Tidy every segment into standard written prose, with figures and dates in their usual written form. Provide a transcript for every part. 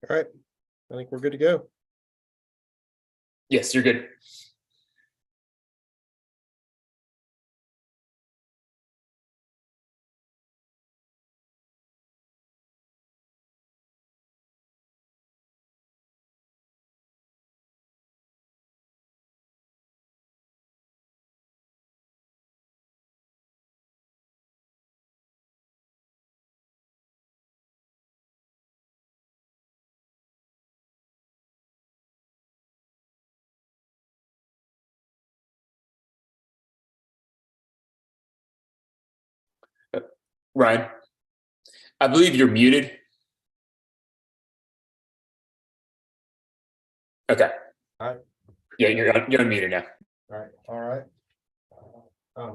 All right, I think we're good to go. Yes, you're good. Ryan, I believe you're muted. Okay. All right. Yeah, you're unmuted now. All right.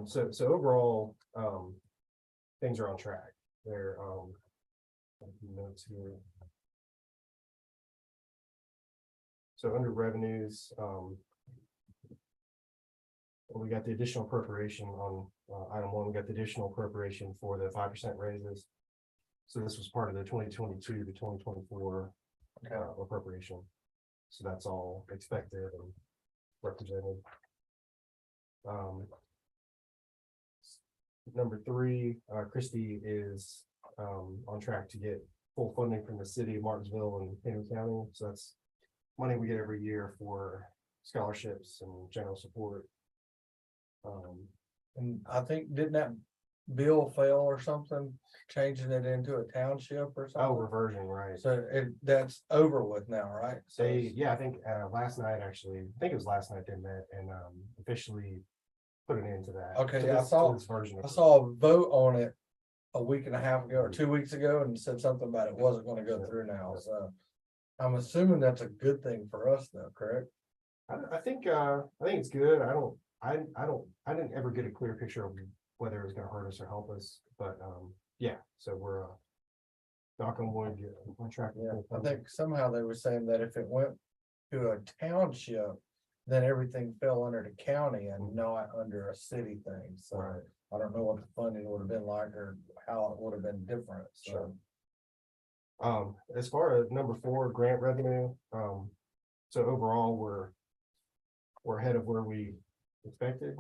So overall, things are on track. There, a few notes here. So under revenues, we got the additional appropriation on item one. We got the additional appropriation for the 5% raises. So this was part of the 2022 to 2024 appropriation. So that's all expected and represented. Number three, Christie is on track to get full funding from the city of Martinsville and Henry County. So that's money we get every year for scholarships and general support. And I think, didn't that bill fail or something, changing it into a township or Oh, something? reversion, right? So that's over with now, right? So Yeah, I think last night, actually, I think it was last night they met and officially put an end to that. Okay, So yeah, this version I of saw a vote on it a week and a half ago or 2 weeks ago and said something about it wasn't gonna go through now, so. I'm assuming that's a good thing for us though, correct? I think it's good. I didn't ever get a clear picture of whether it was gonna hurt us or help us, but yeah, so we're knock on wood, on track. Yeah, I think somehow they were saying that if it went to a township, then everything fell under the county and not under a city thing, so. Right. I don't know what the funding would have been like or how it would have been different, so. Sure. As far as number four, grant revenue, so overall, we're ahead of where we expected.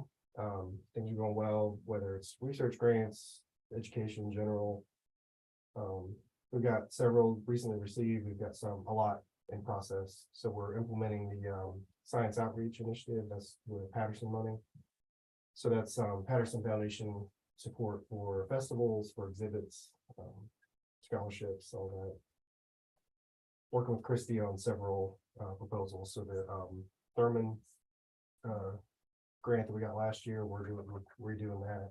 Things are going well, whether it's research grants, education in general. We've got several recently received, we've got a lot in process. So we're implementing the science outreach initiative, that's with Patterson money. So that's Patterson Foundation support for festivals, for exhibits, scholarships, all that. Working with Christie on several proposals. So the Thurman grant that we got last year, we're redoing that.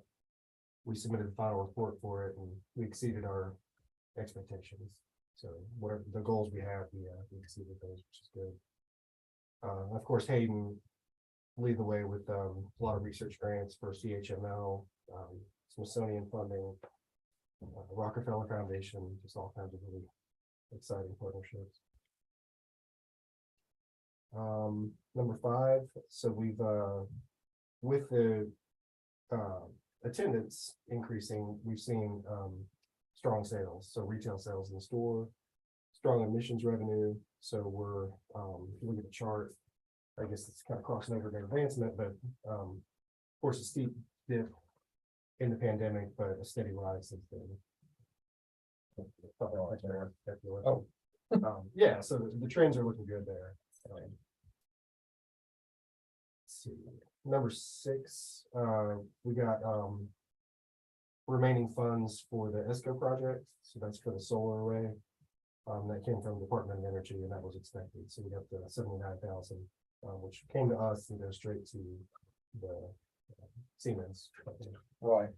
We submitted the final report for it and we exceeded our expectations. So whatever the goals we have, we exceeded those, which is good. Of course, Hayden lead the way with a lot of research grants for CHML, Smithsonian funding, Rockefeller Foundation, just all kinds of really exciting partnerships. Number five, so we've with the attendance increasing, we've seen strong sales, so retail sales in the store, strong admissions revenue. So we're if you look at the chart, I guess it's kind of crossing over to advancement, but of course a steep dip in the pandemic, but a steady rise since then. Yeah, so the trends are looking good there. Let's see, number six, we got remaining funds for the ESCO project. So that's for the solar array. That came from the Department of Energy and that was expected. So we got the 79,000, which came to us and goes straight to the Siemens. Right.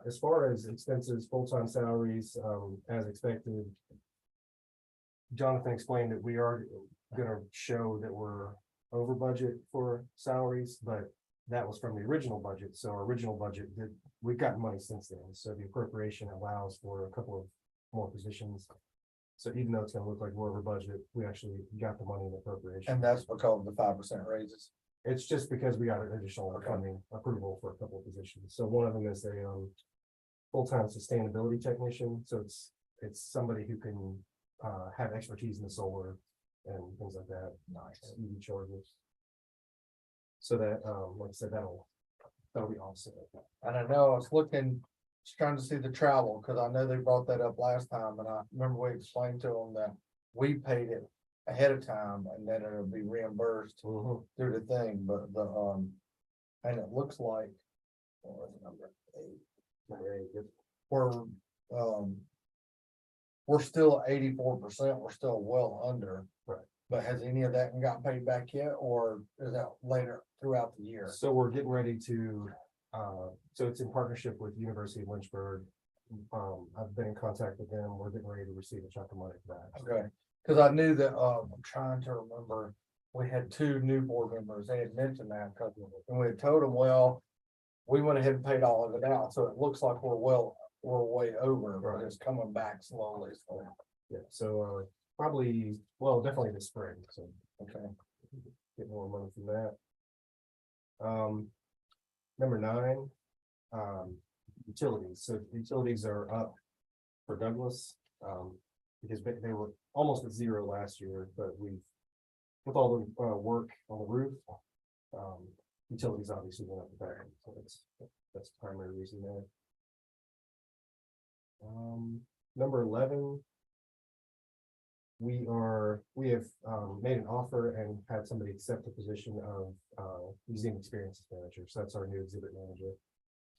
As far as expenses, full-time salaries, as expected. Jonathan explained that we are gonna show that we're over budget for salaries, but that was from the original budget. So our original budget we've gotten money since then. So the appropriation allows for a couple of more positions. So even though it's gonna look like we're over budget, we actually got the money in the appropriation. And that's because of the 5% raises. It's just because we got an additional funding approval for a couple of positions. So one of them is a full-time sustainability technician. So it's it's somebody who can, have expertise in the solar and things like that. Nice. EV chargers. So that, like I said, that'll be offset. And I know I was looking, just trying to see the travel, because I know they brought that up last time, and I remember we explained to them that we paid it ahead of time, and then it'll be reimbursed through the thing, but and it looks like, what was it, number 8? We're still 84%, we're still well under. Right. But has any of that got paid back yet, or is that later throughout the year? So we're getting ready to, so it's in partnership with University of Lynchburg. I've been in contact with them. We're getting ready to receive a chunk of money for that. Okay, cause I knew that, I'm trying to remember, we had 2 new board members, they had mentioned that, cause and we had told them, well. We went ahead and paid all of it out, so it looks like we're way over, but it's coming back slowly, so, Yeah, so, probably, well, definitely this spring, so okay. get more money from that. Number 9, utilities. So utilities are up for Douglas, because they were almost at 0 last year, but with all the work on the roof, utilities obviously went up the back, so that's the primary reason there. Number 11. We have made an offer and had somebody accept the position of museum experiences manager. So that's our new exhibit manager.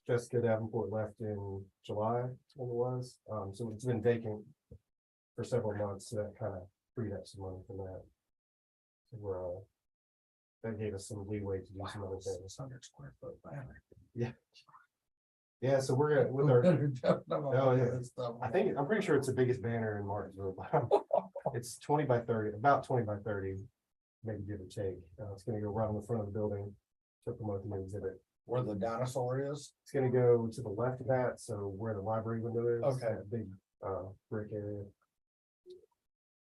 Jessica Davenport left in July, I think it was. So it's been vacant for several months. So that kind of freed up some money from that. So that gave us some leeway to do some other things. 600 square foot banner. Yeah, so we're gonna with our. Oh, yeah. I'm pretty sure it's the biggest banner in Martinsville. It's 20 by 30, about 20 by 30, maybe give or take. It's gonna go right on the front of the building to promote the new exhibit. Where the dinosaur is? It's gonna go to the left of that, so where the library window is. Okay. That big brick area.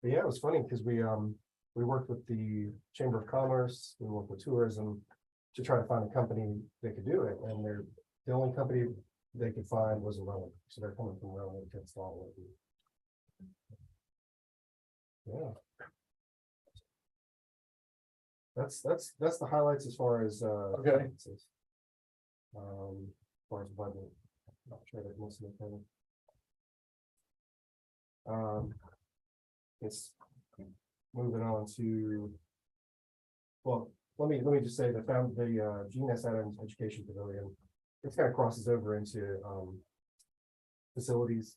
But yeah, it was funny because we worked with the Chamber of Commerce, we worked with tourism to try to find a company that could do it, and the only company they could find was Rowan, so they're coming from Rowan to install it. Yeah. That's the highlights as far as Okay. As far as budget. Not sure that most of the it's moving on to, well, let me just say the Gene S. Adams Education Pavilion, it's kind of crosses over into facilities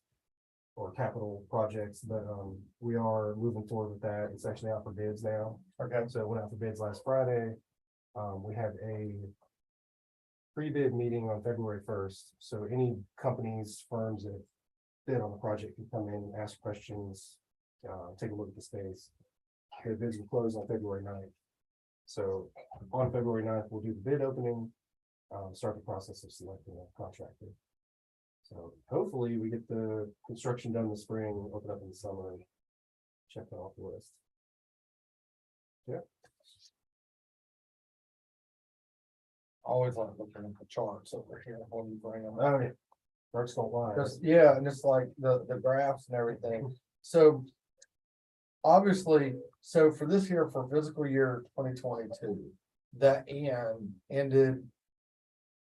or capital projects, but we are moving forward with that. It's actually out for bids now. Okay. So it went out for bids last Friday. We had a pre-bid meeting on February 1st. So any companies, firms that bid on the project can come in, ask questions, take a look at the space. The bids will close on February 9th. So on February 9th, we'll do the bid opening, start the process of selecting a contractor. So hopefully we get the construction done in the spring, open up in the summer, and check that off the list. Yeah. Always like looking at the charts over here when you bring them. Oh, yeah. Darks don't lie. Yeah, and it's like the graphs and everything. So obviously, so for this year, for fiscal year 2022, that ended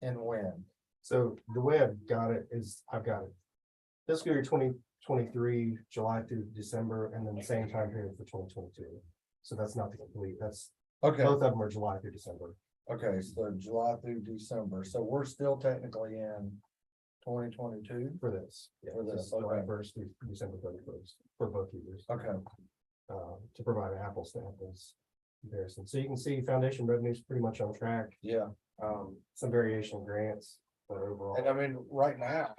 in when? So the way I've got it is I've got it fiscal year 2023, July through December, and then the same time period for 2022. So that's not the complete, that's Okay, both of them are July through December. okay, so July through December, so we're still technically in 2022? For this. Yeah, For this, it's July okay. 1st through December 31st for both years. Okay, To provide an apples to apples comparison. So you can see foundation revenues pretty much on track. yeah, Some variation in grants, but overall. and I mean, right now,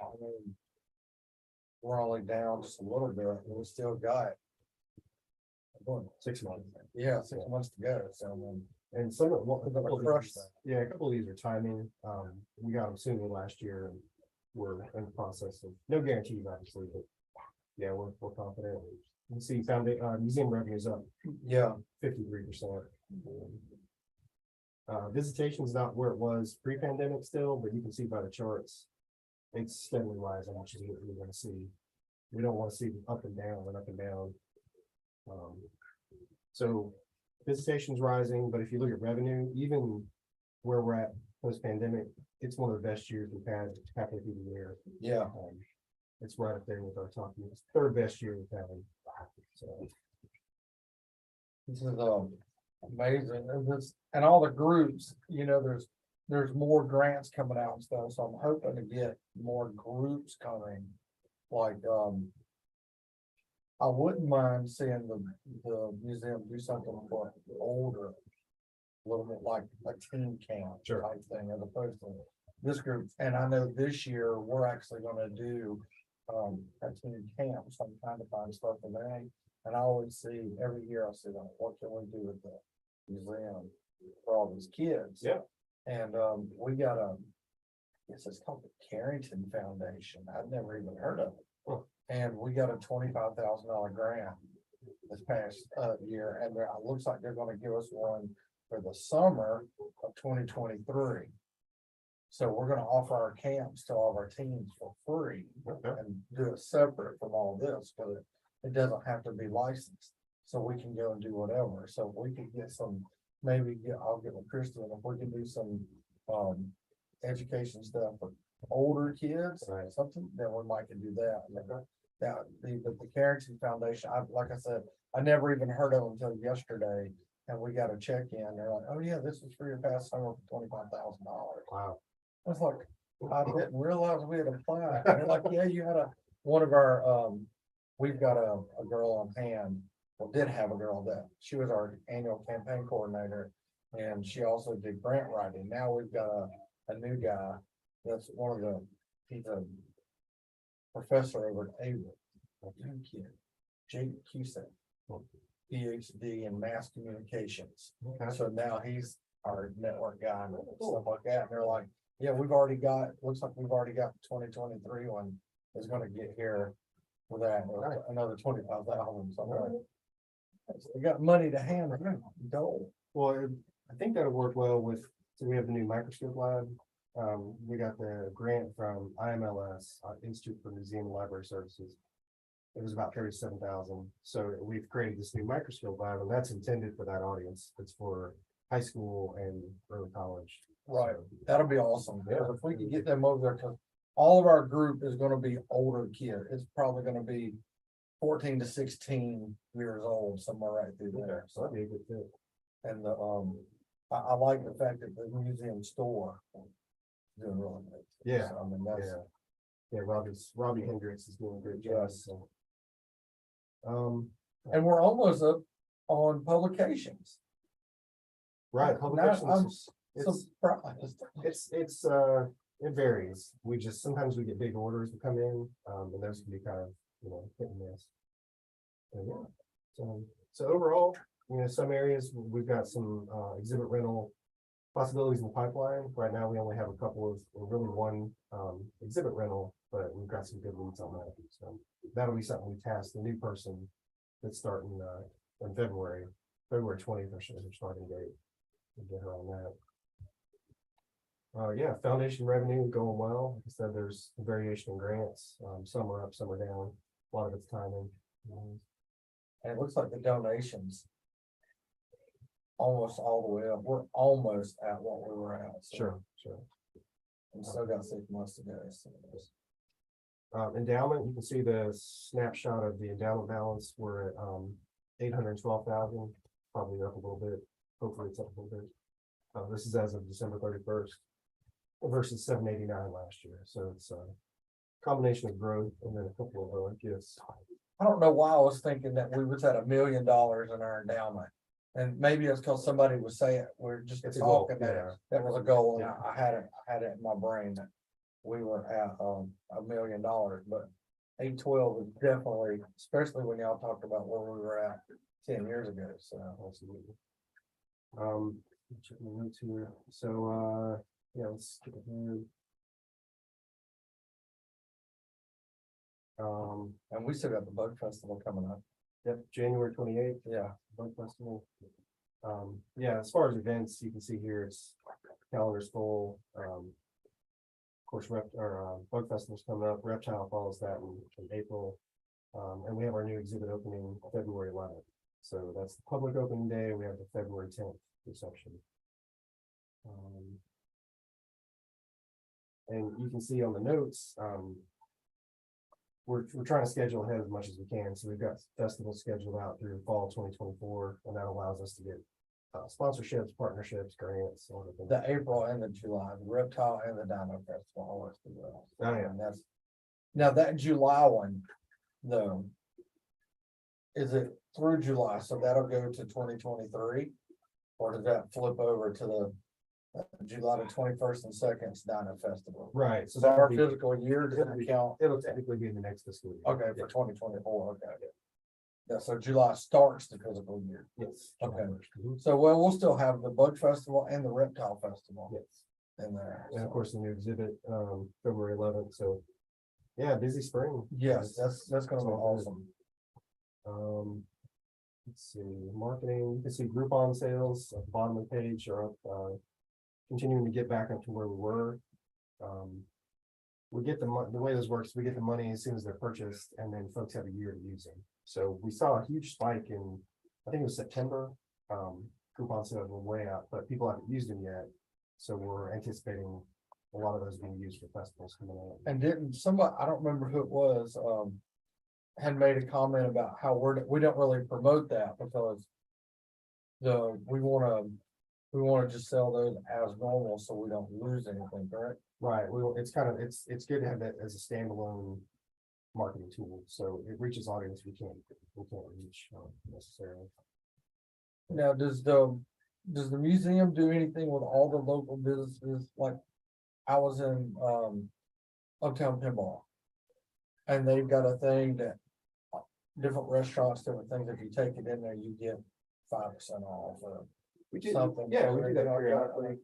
we're only down just a little bit, and we still got 6 months. yeah, 6 months to go, so And some of what, They're gonna crush that. yeah, a couple of these are timing. We got them sooner last year and we're in the process of, no guarantees obviously, but yeah, we're confident. You can see museum revenues up yeah, 53%. Visitation is not where it was pre-pandemic still, but you can see by the charts, it's steadily rising, which is what we're gonna see. we don't want to see up and down and up and down. So visitation's rising, but if you look at revenue, even where we're at post-pandemic, it's one of the best years we've had halfway through the year. Yeah, It's right up there with our top, it's third best year we've had. So, this is amazing, and all the groups, there's more grants coming out and stuff, so I'm hoping to get more groups coming. Like, I wouldn't mind seeing the museum do something for older. A little bit like a teen camp Sure. type thing, as opposed to this group, and I know this year, we're actually gonna do. A teen camp, so I'm trying to find stuff for that, and I always see, every year I see, like, what can we do with the museum for all these kids? Yeah. And, we got it's called the Carrington Foundation, I've never even heard of it. Huh. And we got a $25,000 grant this past, year, and it looks like they're gonna give us one for the summer of 2023. So we're gonna offer our camps to all of our teams for free okay. and do it separate from all this, but it doesn't have to be licensed. So we can go and do whatever. So if we could get some, I'll get with Kristen, if we can do some, education stuff for older kids, Right. something, then we might can do that. But the Carrington Foundation, like I said, I never even heard of them until yesterday. And we got a check in, they're like, oh yeah, this is for your past summer for $25,000. Wow. I was like, I didn't realize we had applied. And they're like, yeah, you had one of our, we've got a girl on hand. Well, did have a girl that she was our annual campaign coordinator. And she also did grant writing. Now we've got a new guy. That's he's a professor over at Avery. Young kid, Jake Cusack, PhD in mass communications. Okay. So now he's our network guy and stuff like that. And they're like, yeah, looks like we've already got 2023 one is gonna get here with that, another 25,000. So I'm like, we got money to hand around, gold. Well, I think that'll work well with, so we have the new microscope lab. We got the grant from IMLS, Institute for Museum and Library Services. It was about 37,000. So we've created this new microscope lab, and that's intended for that audience. It's for high school and early college. Right, that'll be awesome. Yeah. If we could get them over there, because all of our group is gonna be older kids. It's probably gonna be 14 to 16 years old, somewhere right through there. So that'd be a good fit. And I like the fact that the museum store is doing really good. Yeah, So, I mean, that's, Yeah, Robbie Hendricks is doing a great job. Yes. So. and we're almost up on publications. Right, Now, publications, I'm it's, it varies. Sometimes we get big orders that come in, and those can be kind of, hit and miss. And yeah, so overall, some areas, we've got some, exhibit rental possibilities in the pipeline. Right now, we only have a couple of, or really one, exhibit rental, but we've got some good leads on that. So that'll be something we task the new person that's starting, in February 20th, or their starting date. We'll get her on that. Yeah, foundation revenue going well. Like I said, there's variation in grants. Some are up, some are down. A lot of it's timing. And it looks like the donations almost all the way up. We're almost at what we were at. So Sure. we still got 6 months to go. So. Endowment, you can see the snapshot of the endowment balance. We're at 812,000, probably up a little bit. Hopefully it's up a little bit. This is as of December 31st versus 789 last year. So it's a combination of growth and then a couple of gifts. I don't know why I was thinking that we was at $1 million in our endowment. And maybe it's because somebody was saying, we're just It's a goal, talking that yeah. that was a goal, and Yeah. I had it in my brain that we were at $1 million, but 812 is definitely, especially when y'all talked about where we were at 10 years ago. So Absolutely. Check my notes here. So yeah, let's skip ahead. and we still got the Bug Festival coming up. Yep, January 28th. Yeah, Bug Festival. Yeah, as far as events, you can see here, it's calendar's full. Of course, Bug Festival's coming up. Reptile follows that in April. And we have our new exhibit opening February 11th. So that's the public opening day. We have the February 10th reception. And you can see on the notes, we're trying to schedule ahead as much as we can. So we've got festivals scheduled out through fall 2024, and that allows us to get sponsorships, partnerships, grants, all the things. The April and the July, the Reptile and the Dino Festival always do well. Oh, yeah. And that's, now that July one, though. Is it through July, so that'll go to 2023? Or does that flip over to the July the 21st and 2nd Dino Festival? Right. So So our that'll be, physical year doesn't count, it'll technically be in the next fiscal year. okay, for 2024, okay. Yeah, so July starts the physical year. Yes. Okay. Mhm. So, well, we'll still have the Bug Festival and the Reptile Festival Yes. in there. And of so. course, the new exhibit, February 11th. So, yeah, busy spring. Yes, that's gonna be all good. awesome. Let's see, marketing, you can see Groupon sales at the bottom of the page are up, continuing to get back up to where we were. We get the way this works, we get the money as soon as they're purchased, and then folks have a year to use them. So we saw a huge spike in, I think it was September, coupon sales were way up, but people haven't used them yet. So we're anticipating a lot of those being used for festivals coming up. And didn't somebody, I don't remember who it was, had made a comment about how we don't really promote that because we wanna just sell those as normal, so we don't lose anything, correct? Right, well, it's kind of, it's good to have that as a standalone marketing tool, so it reaches audience we can't reach necessarily. Now, does the museum do anything with all the local businesses? Like, I was in, Uptown Pinball. And they've got a thing that different restaurants, different things, if you take it in there, you get 5% off or We do, something. yeah, we do that Like periodically.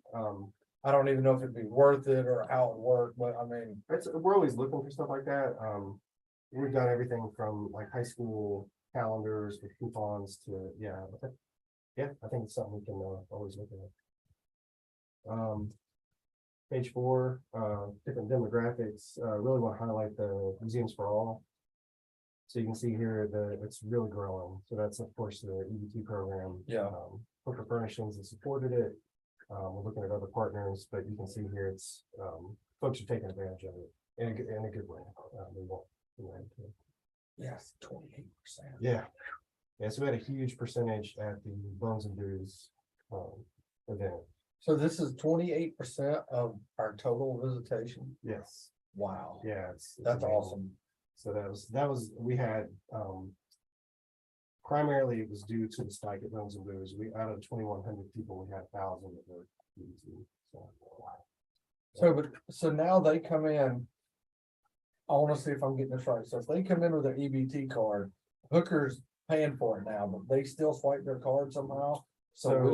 I don't even know if it'd be worth it or how it worked, but I mean, We're always looking for stuff like that. We've done everything from like high school calendars with coupons to, yeah. I think it's something we can always look at. Page 4, different demographics, really want to highlight the Museums for All. So you can see here it's really growing. So that's of course the EBT program. Yeah. Hooker Furnishings has supported it. We're looking at other partners, but you can see here it's folks are taking advantage of it in a good way. They want. yes, 28%. Yeah. Yeah, so we had a huge percentage at the Bones and Brews event. So this is 28% of our total visitation. Yes. Wow. Yeah, it's That's amazing. awesome. So that was, we had, primarily it was due to the spike at Bones and Brews. We, out of 2,100 people, we had 1,000 that were EBT. So now they come in. I wanna see if I'm getting this right. So if they come in with an EBT card, Hooker's paying for it now, but they still swipe their card somehow. So So-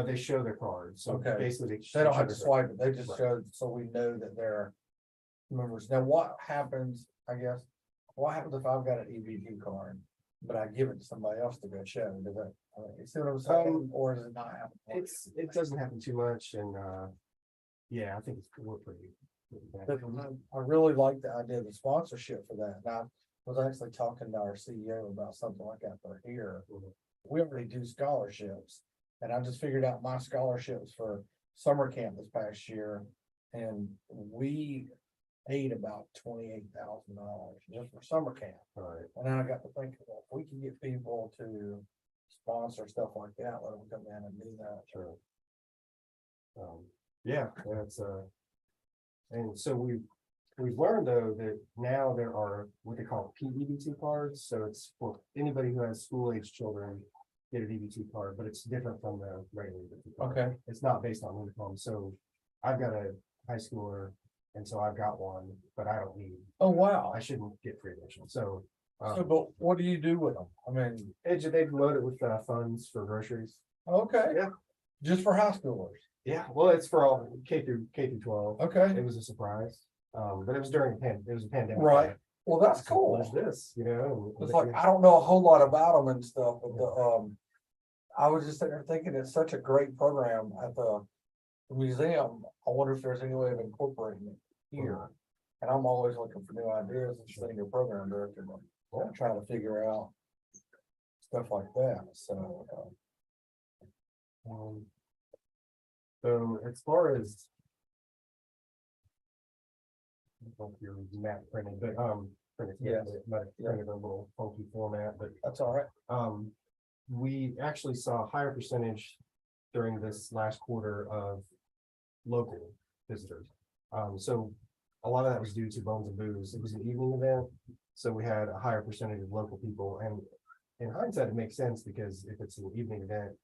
they show their cards. So Okay. basically they don't have to show their- swipe it. They just Right. show, so we know that they're members. Now, what happens, I guess, what happens if I've got an EBT card, but I give it to somebody else to go show? Does that, you see what I'm saying? Or does it not happen? It doesn't happen too much, and yeah, I think we're pretty bad. I really like the idea of the sponsorship for that. Now, I was actually talking to our CEO about something like that for here. We already do scholarships, and I just figured out my scholarships for summer camp this past year. And we paid about $28,000 just for summer camp. All right. And then I got to thinking, well, if we can get people to sponsor stuff like that, let them come in and do that. Sure. Yeah, that's and so we've learned though that now there are what they call PEBT cards. So it's for anybody who has school age children get an EBT card, but it's different from the regular EBT card. Okay, It's not based on income. So I've got a high schooler, and so I've got one, but I don't need. oh, wow. I shouldn't get free admission. So. So, but what do you do with them? I mean, They've loaded with funds for groceries. okay. Yeah. Just for high schoolers. Yeah, well, it's for all K through 12. Okay, It was a surprise. But it was during it was a pandemic. right. Well, that's So cool. What is this, you know? It's like, I don't know a whole lot about them and stuff, but I was just sitting there thinking it's such a great program at the museum. I wonder if there's any way of incorporating it here. And I'm always looking for new ideas and senior program director, but trying to figure out stuff like that, so. Um, So as far as. I don't know if your map printed, but, printed, Yes. it might have printed a little funky format, but, That's all right. we actually saw a higher percentage during this last quarter of local visitors. So a lot of that was due to Bones and Booze. It was an evening event, so we had a higher percentage of local people, and in hindsight, it makes sense because if it's an evening event,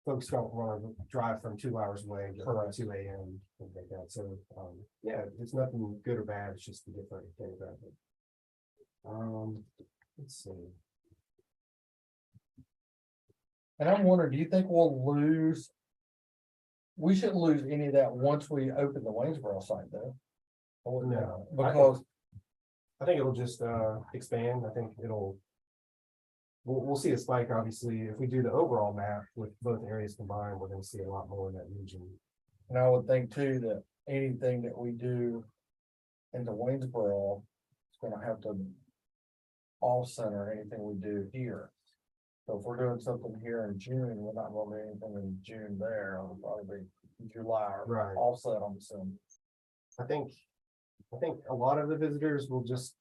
folks don't want to drive from 2 hours away at 2 a.m. things like that. So, yeah, it's nothing good or bad. It's just a different demographic. Let's see. And I'm wondering, do you think we'll lose? We shouldn't lose any of that once we open the Waynesboro site though. Or No, because, I think it'll just expand. I think it'll. We'll see a spike, obviously. If we do the overall map with both areas combined, we're gonna see a lot more in that region. and I would think too, that anything that we do into Waynesboro is gonna have to all center anything we do here. So if we're doing something here in June, we're not gonna do anything in June there, it'll probably be July or Right. offset on some. I think a lot of the visitors will just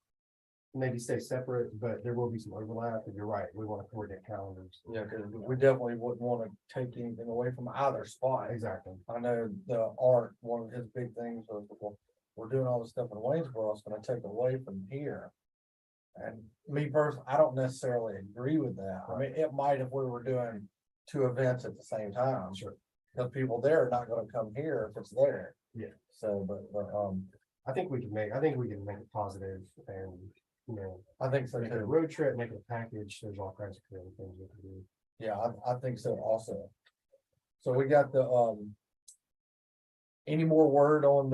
maybe stay separate, but there will be some overlap, and you're right, we want to coordinate calendars. Yeah, cause we definitely wouldn't wanna take anything away from either spot. Exactly. I know the art, one of his big things was, well, we're doing all this stuff in Waynesboro, it's gonna take away from here. And me personally, I don't necessarily agree with that. I mean, it might if we were doing two events at the same time. Sure. Because people there are not gonna come here if it's there. Yeah. So, but, I think we can make it positive and, you know, I think so make it a too. road trip, make it a package. There's all kinds of creative things we can do. Yeah, I think so also. So we got the, any more word on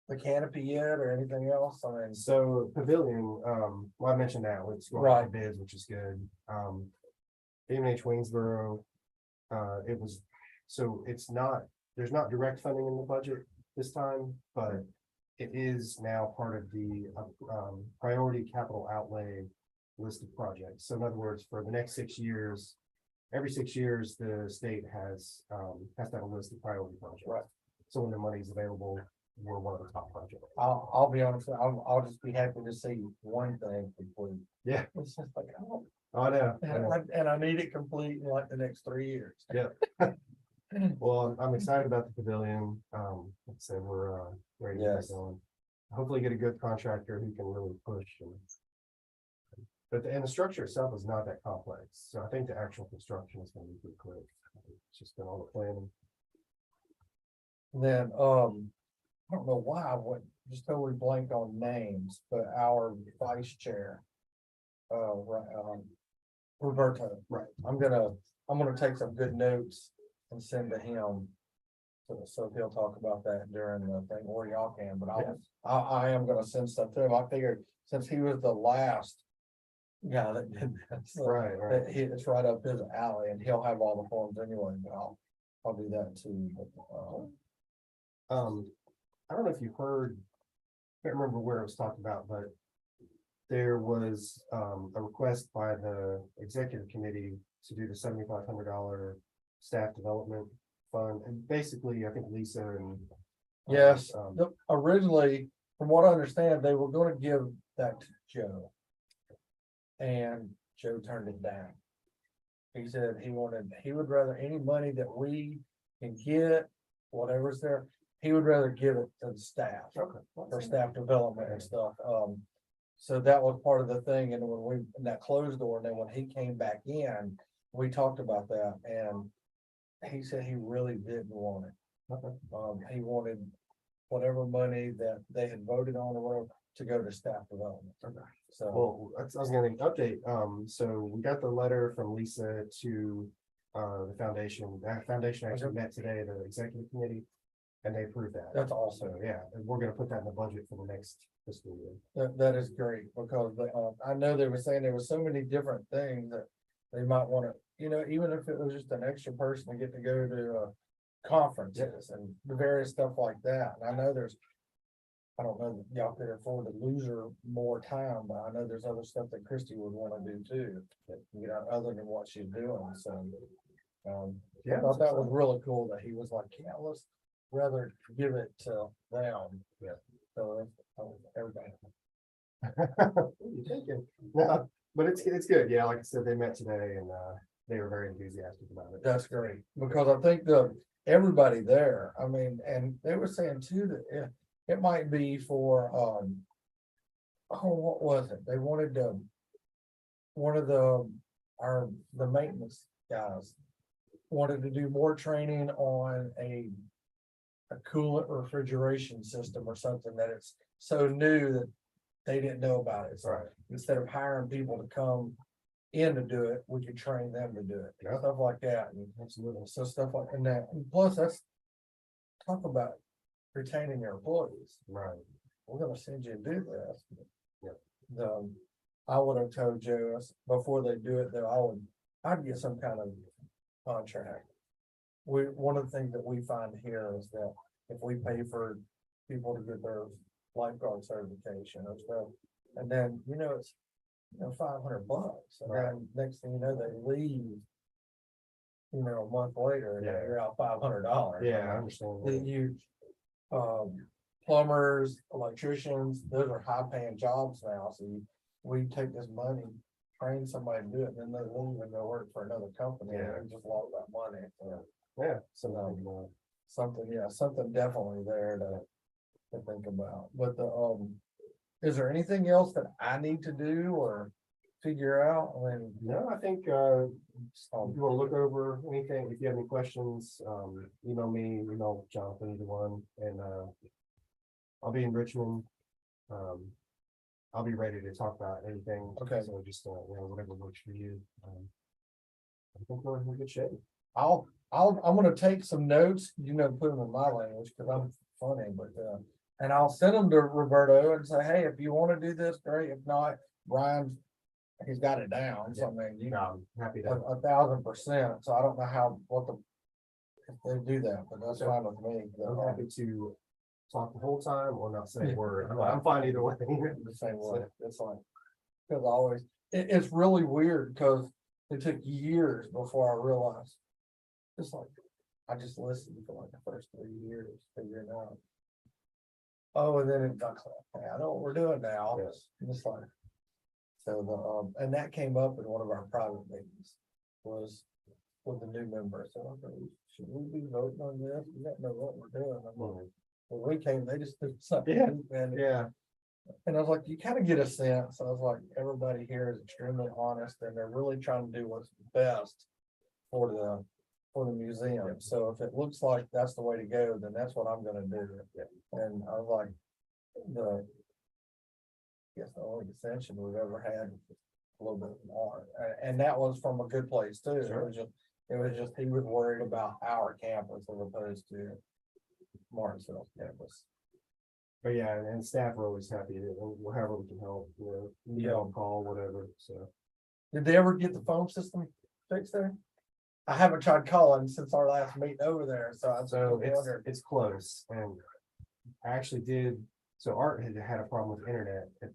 the canopy yet or anything else? I mean, So pavilion, well, I mentioned that, it's going out for bids, which is good. BMH Waynesboro, it was, so it's not, there's not direct funding in the budget this time, but it is now part of the, priority capital outlay list of projects. So in other words, for the next 6 years, every 6 years, the state has to have a list of priority projects. Right. So when the money is available, we're one of the top projects. I'll be honest, I'll just be happy to see one thing complete. Yeah. It's just like, oh, Oh, no. and I need it complete in like the next 3 years. Yeah. Well, I'm excited about the pavilion. Like I said, we're ready to Yes. get going. Hopefully get a good contractor who can really push and the structure itself is not that complex. So I think the actual construction is gonna be pretty quick. It's just been all the planning. Then, I don't know why I went, just totally blanked on names, but our vice chair. Roberto. Right. I'm gonna take some good notes and send to him. So he'll talk about that during the thing, or y'all can, but I am gonna send stuff to him. I figured since he was the last guy that did that. so Right, right. It's right up his alley and he'll have all the forms anyway, but I'll do that too. But, I don't know if you've heard, can't remember where it was talked about, but there was a request by the executive committee to do the $7,500 staff development fund. And basically, I think Lisa and Yes, originally, from what I understand, they were gonna give that to Joe. And Joe turned it down. He said he would rather any money that we can get, whatever's there, he would rather give it to the staff. Okay. For staff development and stuff. So that was part of the thing, and when in that closed door, and then when he came back in, we talked about that, and he said he really didn't want it. Okay. He wanted whatever money that they had voted on or whatever to go to staff development. Okay. So, Well, I was gonna update, so we got the letter from Lisa to the foundation. That foundation actually met today, the executive committee, and they approved that. that's awesome. So, yeah, and we're gonna put that in the budget for the next fiscal year. That is great, because I know they were saying there were so many different things that they might want to, even if it was just an extra person to get to go to conferences and the various stuff like that. And I know there's I don't know that y'all could afford to lose her more time, but I know there's other stuff that Christie would wanna do too. You know, other than what she's doing, so. I Yeah. thought that was really cool that he was like, yeah, let's rather give it to them. Yeah. So, everybody. What are you thinking? No, but it's good. Yeah, like I said, they met today and they were very enthusiastic about it. That's great, because I think everybody there, I mean, and they were saying too that it might be for, oh, what was it? They wanted one of the maintenance guys wanted to do more training on a coolant refrigeration system or something that it's so new that they didn't know about it. So Right. instead of hiring people to come in to do it, we could train them to do it, Yeah. stuff like that. And Absolutely. so stuff like and that. And plus, that's talk about retaining your employees. Right. We're gonna send you to do this. Yeah. I would have told Joe before they do it, though, I'd get some kind of contract. One of the things that we find here is that if we pay for people to get their lifeguard certification or stuff, and then, it's, $500, and then next thing you know, they leave. A month later, and Yeah. you're out $500. Yeah, I understand. That plumbers, electricians, those are high paying jobs now, so we take this money, train somebody to do it, and then they leave and go work for another company, Yeah. and just lost that money, so. Yeah. So, Something definitely there to think about, but is there anything else that I need to do or figure out? I mean, no, I think if you want to look over anything, if you have any questions, email me, email Jonathan, either one, and I'll be in Richmond. I'll be ready to talk about anything. Okay. So just whatever works for you. I think we're in good shape. I'm gonna take some notes, put them in my language, cause I'm funny, but, and I'll send them to Roberto and say, hey, if you wanna do this, great, if not, Brian, he's got it down, so I mean, I'm happy to. 1,000%, so I don't know if they do that, but that's fine with me. I'm happy to talk the whole time or not say a word. I'm fine either way. The same way, it's like, cause it's really weird, cause it took years before I realized. It's like, I just listened for like the first 3 years, figuring out. Oh, and then it got like, hey, I know what we're doing now. Yes. And it's like. So and that came up in one of our private meetings, was with the new members, so I'm like, should we be voting on this? We don't know what we're doing. I'm like, when we came, they just did something. Yeah. And Yeah. and I was like, you kind of get a sense. I was like, everybody here is extremely honest and they're really trying to do what's best for the museum. So if it looks like that's the way to go, then that's what I'm gonna do. And I was like, I guess the only dissension we've ever had, a little bit more, and that was from a good place too. Sure. It was just, he was worried about our campus as opposed to Martinsville campus. But yeah, and staff are always happy that however we can help, email, call, whatever, so. Did they ever get the phone system fixed there? I haven't tried calling since our last meeting over there, so I'm So wondering. it's close, and I actually did, so Art had a problem with internet at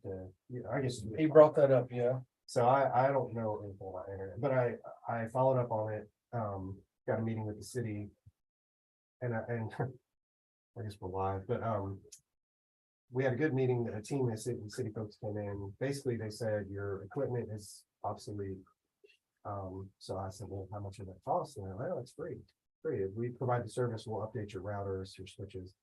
I guess. He brought that up, yeah. So I don't know anything about internet, but I followed up on it, got a meeting with the city. And I guess we're live, but we had a good meeting, a team of city folks came in, basically they said your equipment is obsolete. So I said, well, how much does that cost? And they're like, oh, it's free. If we provide the service, we'll update your routers, your switches.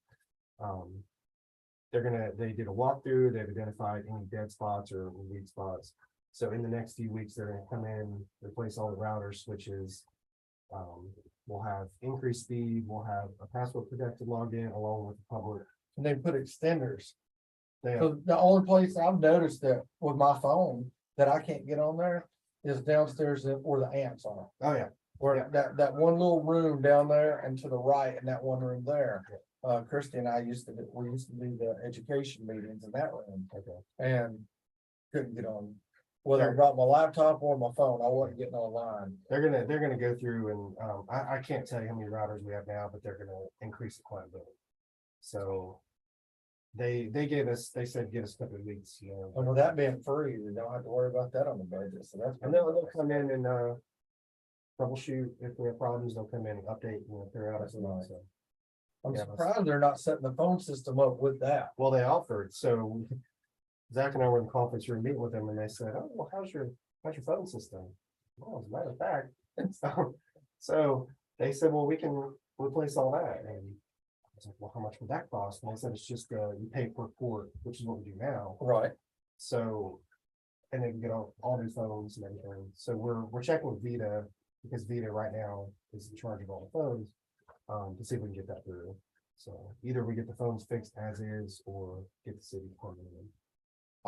They did a walkthrough, they've identified any dead spots or weak spots. So in the next few weeks, they're gonna come in, replace all the router switches. We'll have increased speed, we'll have a password protected login along with the public. And they put extenders. They So the only place I've noticed that with my phone that I can't get on there is downstairs where the amps are. Oh, yeah. Where that one little room down there and to the right and that one room there. Christy and I used to do the education meetings in that room Okay. and couldn't get on. Whether I brought my laptop or my phone, I wasn't getting online. They're gonna go through and I can't tell you how many routers we have now, but they're gonna increase it quite a bit. So they said give us a couple of weeks, you know. And with that being free, we don't have to worry about that on the budget, so that's. And they'll come in and troubleshoot if we have problems, they'll come in and update, you know, periodically, Nice. so. I'm Yeah, surprised they're not setting the phone system up with that. Well, they offered, so Zach and I were in the conference room meeting with them and they said, oh, well, how's your phone system? Well, as a matter of fact, so they said, well, we can replace all that, and I was like, well, how much would that cost? And they said, it's just, you pay per port, which is what we do now, Right. so. And then get all new phones and everything, so we're checking with Vita, because Vita right now is in charge of all the phones. To see if we can get that through, so either we get the phones fixed as is, or get the city to come in.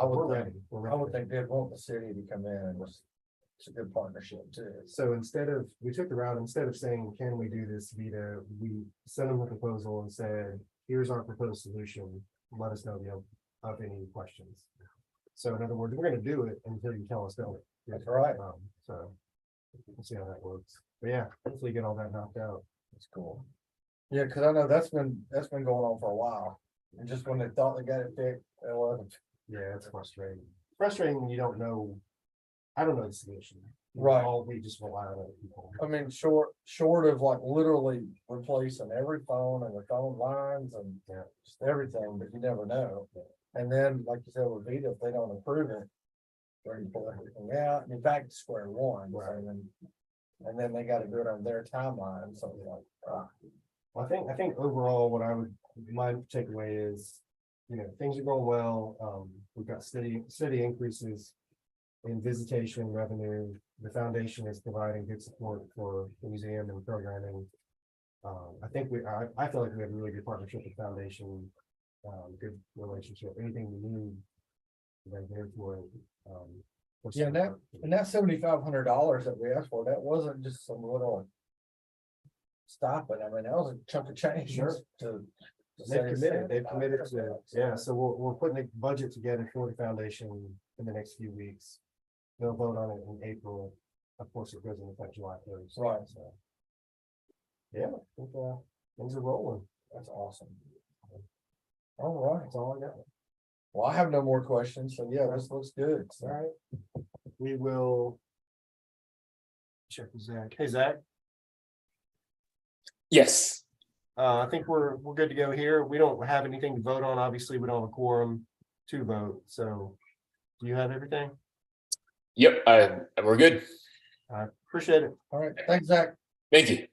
I would We're think, ready. We're I would ready. think they'd want the city to come in and it's a good partnership too. So we took the route, instead of saying, can we do this Vita, we sent them a proposal and said, here's our proposed solution. Let us know of any questions. So in other words, we're gonna do it until you tell us don't. That's right. So we'll see how that works. But yeah, hopefully get all that knocked out. That's cool. Yeah, cause I know that's been going on for a while. And just when they thought they got it fixed, it wasn't. Yeah, it's frustrating. Frustrating when you don't know. I don't know the solution. Right. All we just rely on other people. I mean, short of like literally replacing every phone and the phone lines and Yeah. just everything, but you never know. And then, like you said, with Vita, if they don't improve it, where you pull everything out, and you're back to square one. So Right. And then they gotta do it on their timeline, so it's like, Well, I think overall, my takeaway is, you know, things are going well. We've got steady increases in visitation revenue. The foundation is providing good support for the museum and programming. I think I feel like we have a really good partnership with foundation, good relationship, anything we need. They're there for it. Yeah, and that $7,500 that we asked for, that wasn't just some little stopping. I mean, that was a chunk of change. Sure. To They've committed to, yeah, so we're putting a budget together for the foundation in the next few weeks. They'll vote on it in April. Of course, it goes into effect July 1st. Right. So. Yeah, I think, things are rolling. That's awesome. All right. That's all I got. Well, I have no more questions, so yeah, this looks good. All right. We will check with Zach. Hey, Zach, Yes. I think we're good to go here. We don't have anything to vote on. Obviously, we don't have a quorum to vote. So do you have everything? Yep. We're good. I appreciate it. All right, thanks, Zach. Thank you.